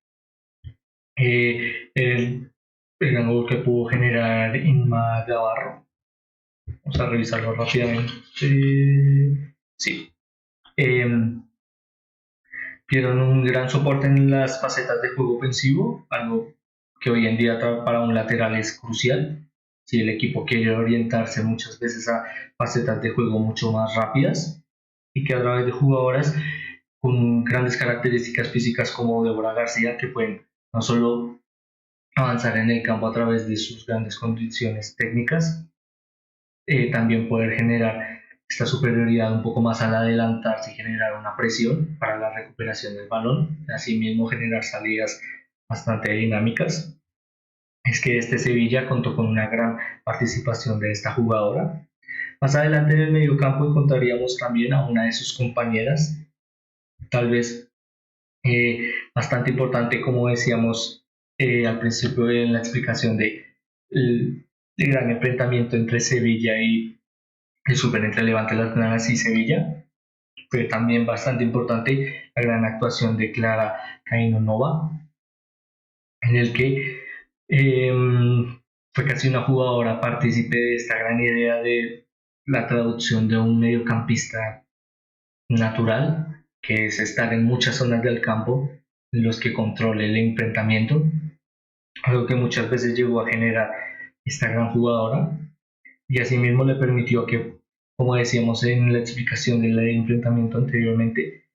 el gran gol que pudo generar Inma Gavarro. Vamos a revisarlo rápidamente. Sí. Dieron un gran soporte en las facetas de juego ofensivo, algo que hoy en día para un lateral es crucial. Si el equipo quiere orientarse muchas veces a facetas de juego mucho más rápidas y que a través de jugadoras con grandes características físicas como Débora García, que pueden no solo avanzar en el campo a través de sus grandes condiciones técnicas, también poder generar esta superioridad un poco más al adelantarse y generar una presión para la recuperación del balón, asimismo generar salidas bastante dinámicas. Es que este Sevilla contó con una gran participación de esta jugadora. Más adelante en el mediocampo encontraríamos también a una de sus compañeras, tal vez bastante importante, como decíamos al principio en la explicación de el gran enfrentamiento entre Sevilla y el súper entre Levante, Las Blancas y Sevilla. Fue también bastante importante la gran actuación de Clara Cainonova, en el que eh, fue casi una jugadora partícipe de esta gran idea de la traducción de un mediocampista natural, que es estar en muchas zonas del campo en los que controle el enfrentamiento, algo que muchas veces llegó a generar esta gran jugadora y asimismo le permitió que, como decíamos en la explicación del enfrentamiento anteriormente,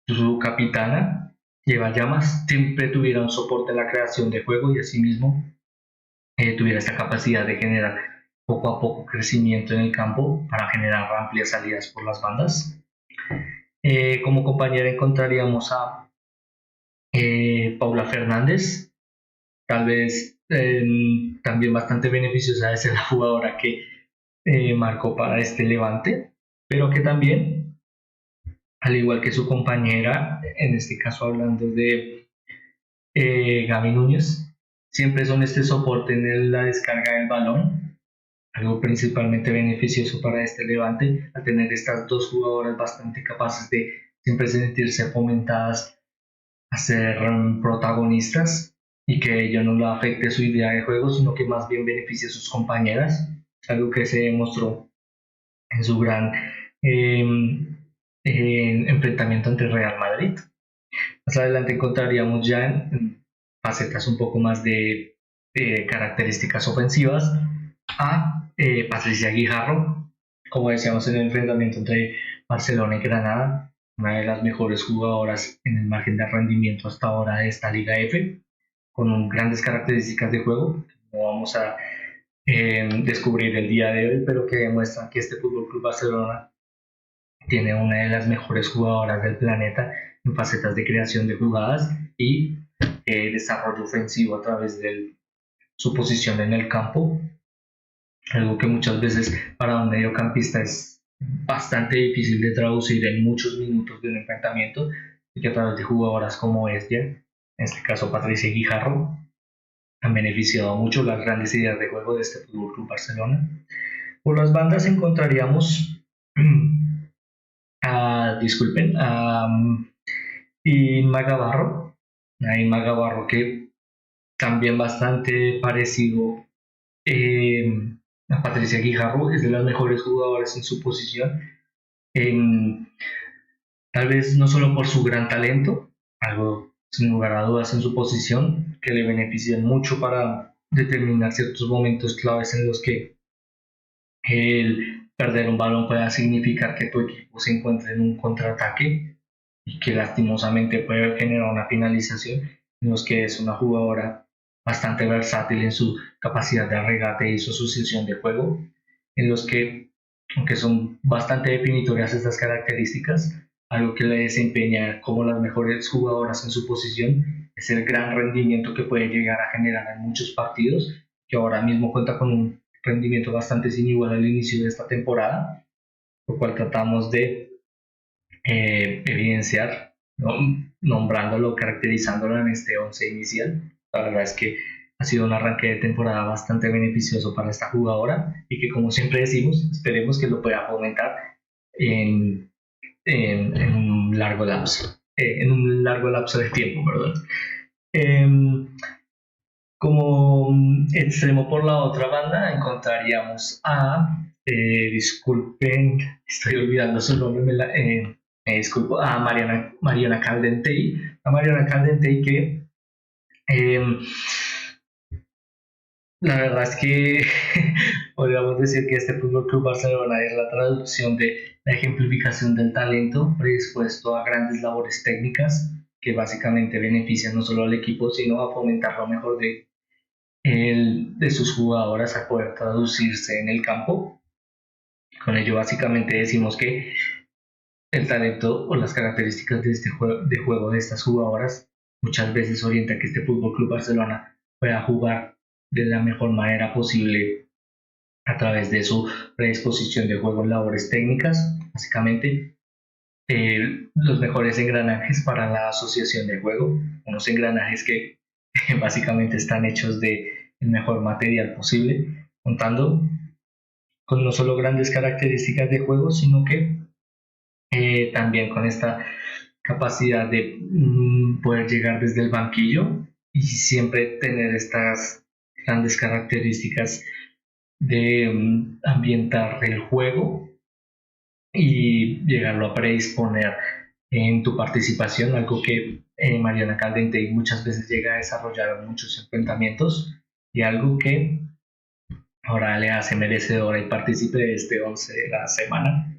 su capitana, Lleva Llamas, siempre tuviera un soporte en la creación de juego y asimismo tuviera esta capacidad de generar poco a poco crecimiento en el campo para generar amplias salidas por las bandas. Como compañera encontraríamos a Paula Fernández, tal vez también bastante beneficiosa de ser la jugadora que marcó para este Levante, pero que también, al igual que su compañera, en este caso hablando de Gaby Núñez, siempre son este soporte en la descarga del balón, algo principalmente beneficioso para este Levante, al tener estas dos jugadoras bastante capaces de siempre sentirse fomentadas a ser protagonistas y que ello no le afecte su idea de juego, sino que más bien beneficie a sus compañeras, algo que se demostró en su gran eh, enfrentamiento ante Real Madrid. Más adelante encontraríamos ya en facetas un poco más de características ofensivas a Patricia Guijarro, como decíamos en el enfrentamiento entre Barcelona y Granada, una de las mejores jugadoras en el margen de rendimiento hasta ahora de esta Liga F, con grandes características de juego, que no vamos a descubrir el día de hoy, pero que demuestran que este Fútbol Club Barcelona tiene una de las mejores jugadoras del planeta en facetas de creación de jugadas y desarrollo ofensivo a través de su posición en el campo, algo que muchas veces para un mediocampista es bastante difícil de traducir en muchos minutos de un enfrentamiento y que a través de jugadoras como ella, en este caso Patricia Guijarro, han beneficiado mucho las grandes ideas de juego de este Fútbol Club Barcelona. Por las bandas encontraríamos disculpen, Inma Gavarro, a Inma Gavarro que también bastante parecido a Patricia Guijarro, es de las mejores jugadoras en su posición, en, tal vez no solo por su gran talento, algo sin lugar a dudas en su posición, que le benefician mucho para determinar ciertos momentos claves en los que el perder un balón pueda significar que tu equipo se encuentre en un contraataque y que lastimosamente puede generar una finalización en los que es una jugadora bastante versátil en su capacidad de regate y su asociación de juego, en los que, aunque son bastante definitorias estas características, algo que le desempeña como las mejores jugadoras en su posición es el gran rendimiento que puede llegar a generar en muchos partidos, que ahora mismo cuenta con un rendimiento bastante sin igual al inicio de esta temporada, lo cual tratamos de evidenciar, ¿no? Nombrándolo, caracterizándolo en este 11 inicial. La verdad es que ha sido un arranque de temporada bastante beneficioso para esta jugadora y que, como siempre decimos, esperemos que lo pueda fomentar en, en un largo lapso, en un largo lapso de tiempo, perdón. Eh, Como extremo por la otra banda encontraríamos a, disculpen, estoy olvidando su nombre, me disculpo, a Mariana Caldentey, que eh, la verdad es que podríamos decir que este Fútbol Club Barcelona es la traducción de la ejemplificación del talento predispuesto a grandes labores técnicas que básicamente benefician no solo al equipo, sino a fomentar lo mejor de sus jugadoras a poder traducirse en el campo. Con ello básicamente decimos que el talento o las características de de juego de estas jugadoras muchas veces orienta que este Fútbol Club Barcelona pueda jugar de la mejor manera posible a través de su predisposición de juego en labores técnicas, básicamente los mejores engranajes para la asociación de juego, unos engranajes que básicamente están hechos de el mejor material posible, contando con no solo grandes características de juego, sino que también con esta capacidad de poder llegar desde el banquillo y siempre tener estas grandes características de ambientar el juego y llegarlo a predisponer en tu participación, algo que Mariana Caldente muchas veces llega a desarrollar en muchos enfrentamientos y algo que ahora le hace merecedora y partícipe de este 11 de la semana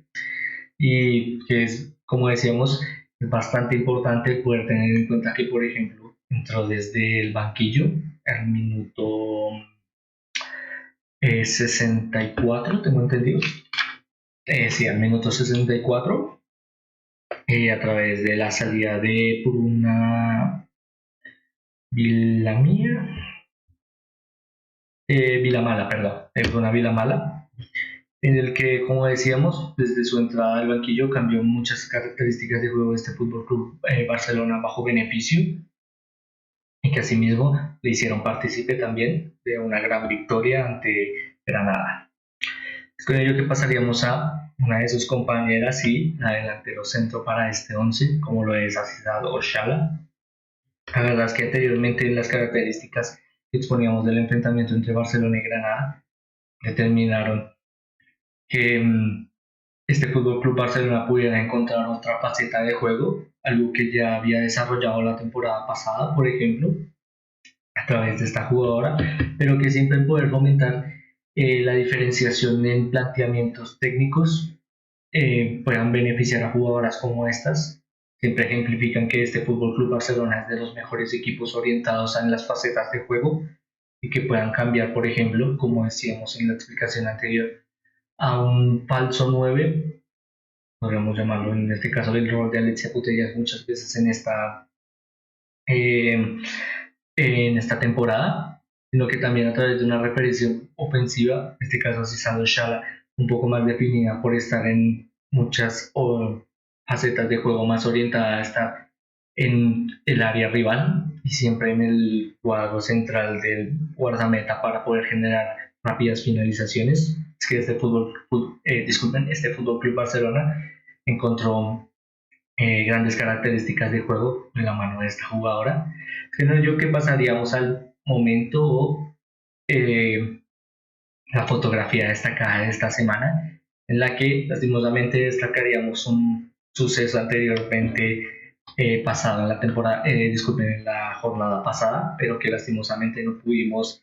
y que es, como decíamos, es bastante importante poder tener en cuenta que, por ejemplo, entró desde el banquillo al minuto 64, tengo entendido. Sí, al minuto 64, a través de la salida de Bruna Vilamía, Vilamala, perdón, de Bruna Vilamala, en el que, como decíamos, desde su entrada al banquillo cambió muchas características de juego de este Fútbol Club Barcelona bajo beneficio y que asimismo le hicieron partícipe también de una gran victoria ante Granada. Es con ello que pasaríamos a una de sus compañeras y la delantero centro para este 11, como lo es Aziza Oshala. La verdad es que anteriormente en las características que exponíamos del enfrentamiento entre Barcelona y Granada determinaron que este Fútbol Club Barcelona pudiera encontrar otra faceta de juego, algo que ya había desarrollado la temporada pasada, por ejemplo, a través de esta jugadora, pero que siempre poder fomentar la diferenciación en planteamientos técnicos puedan beneficiar a jugadoras como estas. Siempre ejemplifican que este Fútbol Club Barcelona es de los mejores equipos orientados en las facetas de juego y que puedan cambiar, por ejemplo, como decíamos en la explicación anterior, a un falso 9, podríamos llamarlo en este caso el rol de Alexia Putellas muchas veces eh, en esta temporada, sino que también a través de una referencia ofensiva, en este caso Cizado Shala, un poco más definida por estar en muchas facetas de juego más orientada a estar en el área rival y siempre en el cuadro central del guardameta para poder generar rápidas finalizaciones. Es que este Fútbol Club Barcelona encontró grandes características de juego en la mano de esta jugadora. Creo yo que pasaríamos al momento eh, la fotografía destacada de esta semana, en la que lastimosamente destacaríamos un suceso anteriormente pasado en la temporada, disculpen, en la jornada pasada, pero que lastimosamente no pudimos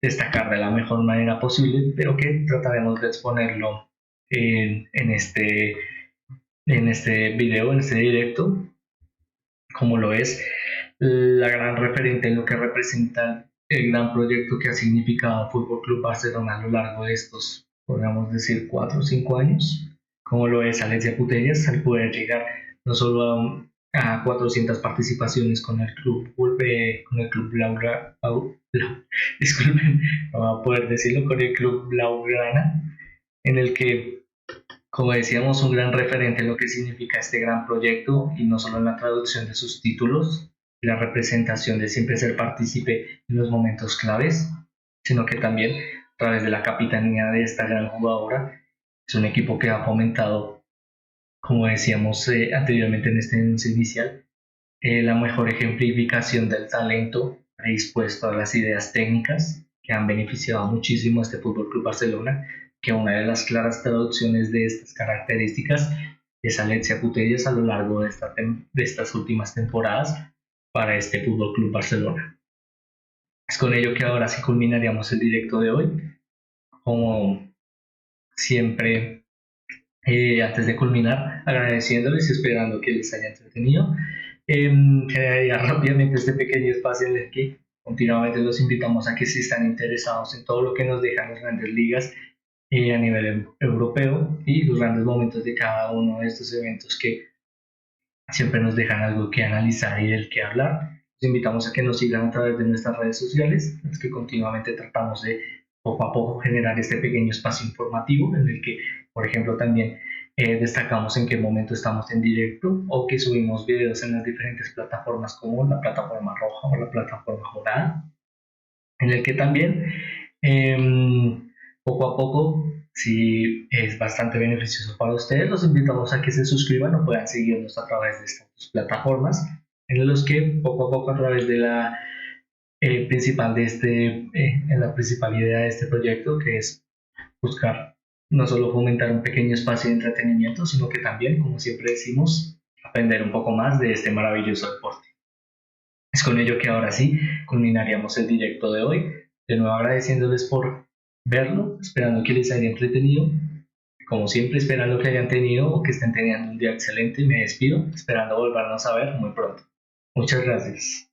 destacar de la mejor manera posible, pero que trataremos de exponerlo en este video, en este directo, como lo es la gran referente en lo que representa el gran proyecto que ha significado Fútbol Club Barcelona a lo largo de estos, podríamos decir, 4 o 5 años, como lo es Alexia Putellas, al poder llegar no solo a 400 participaciones con el club Laura, disculpen, no voy a poder decirlo, con el club Blaugrana, en el que, como decíamos, un gran referente en lo que significa este gran proyecto y no solo en la traducción de sus títulos, la representación de siempre ser partícipe en los momentos claves, sino que también a través de la capitanía de esta gran jugadora, es un equipo que ha fomentado, como decíamos anteriormente en este anuncio inicial, la mejor ejemplificación del talento predispuesto a las ideas técnicas que han beneficiado muchísimo a este Fútbol Club Barcelona, que una de las claras traducciones de estas características es Alexia Putellas a lo largo de estas últimas temporadas para este Fútbol Club Barcelona. Es con ello que ahora sí culminaríamos el directo de hoy. Como siempre, antes de culminar, agradeciéndoles y esperando que les haya entretenido. Generaría rápidamente este pequeño espacio en el que continuamente los invitamos a que si están interesados en todo lo que nos dejan las grandes ligas a nivel europeo y los grandes momentos de cada uno de estos eventos que siempre nos dejan algo que analizar y del que hablar. Los invitamos a que nos sigan a través de nuestras redes sociales, en las que continuamente tratamos de poco a poco generar este pequeño espacio informativo en el que, por ejemplo, también destacamos en qué momento estamos en directo o que subimos videos en las diferentes plataformas como la plataforma roja o la plataforma morada, en el que también poco a poco, si es bastante beneficioso para ustedes, los invitamos a que se suscriban o puedan seguirnos a través de estas plataformas, en los que poco a poco a través de la principal de en la principal idea de este proyecto, que es buscar no solo fomentar un pequeño espacio de entretenimiento, sino que también, como siempre decimos, aprender un poco más de este maravilloso deporte. Es con ello que ahora sí culminaríamos el directo de hoy. De nuevo agradeciéndoles por verlo, esperando que les haya entretenido. Como siempre, esperando que hayan tenido o que estén teniendo un día excelente. Me despido, esperando volvernos a ver muy pronto. Muchas gracias.